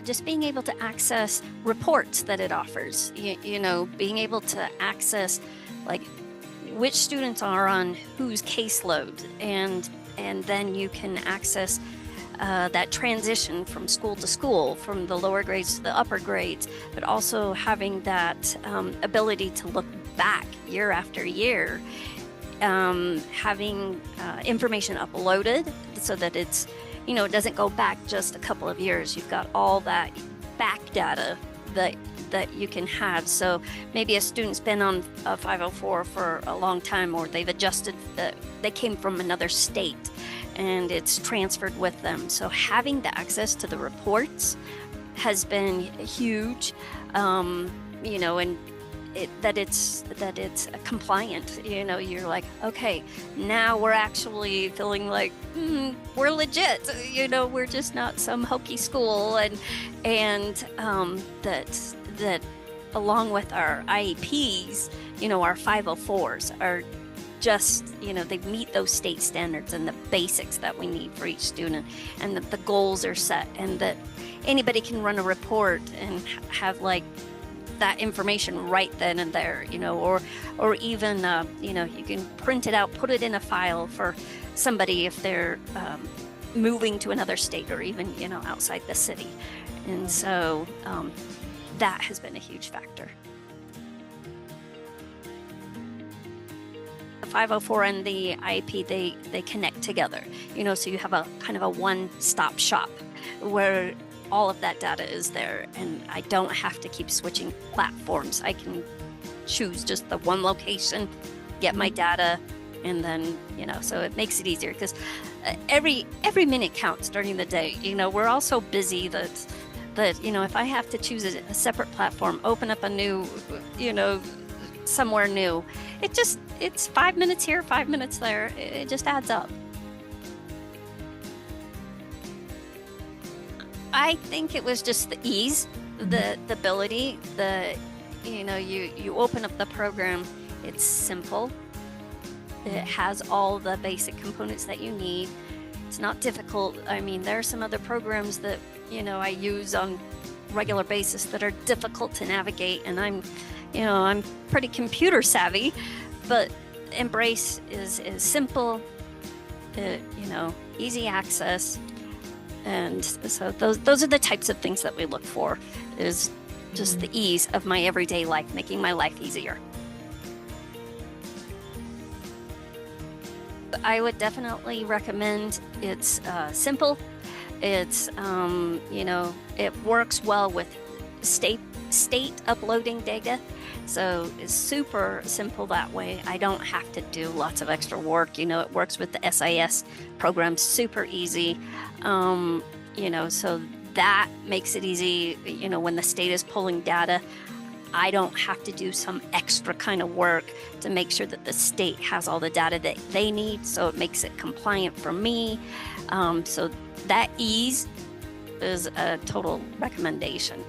just being able to access reports that it offers, being able to access like which students are on whose caseload, and then you can access that transition from school to school, from the lower grades to the upper grades, but also having that ability to look back year after year, having information uploaded so that it's, it doesn't go back just a couple of years. You've got all that back data that you can have. So maybe a student's been on a 504 for a long time, or they've adjusted, they came from another state and it's transferred with them. So having the access to the reports has been huge, and that it's compliant. You're like, okay, now we're actually feeling like we're legit. We're just not some hokey school, and that along with our IEPs, our 504s are just, they meet those state standards and the basics that we need for each student, and that the goals are set, and that anybody can run a report and have like that information right then and there, or even, you can print it out, put it in a file for somebody if they're moving to another state, or even, outside the city. And so that has been a huge factor. The 504 and the IEP, they connect together, so you have a kind of a one-stop shop where all of that data is there, and I don't have to keep switching platforms. I can choose just the one location, get my data, and then, so it makes it easier, because every minute counts during the day. We're all so busy that if I have to choose a separate platform, open up a new, somewhere new, it's 5 minutes here, 5 minutes there. It just adds up. I think it was just the ease, the ability, you open up the program, it's simple. It has all the basic components that you need. It's not difficult. I mean, there are some other programs that, I use on a regular basis that are difficult to navigate, and I'm pretty computer savvy, but Embrace is simple, easy access. And so those are the types of things that we look for, is just the ease of my everyday life, making my life easier. I would definitely recommend. It's simple. It's, it works well with state uploading data. So it's super simple that way. I don't have to do lots of extra work. It works with the SIS program, super easy. So that makes it easy. When the state is pulling data, I don't have to do some extra kind of work to make sure that the state has all the data that they need. So it makes it compliant for me. So that ease is a total recommendation.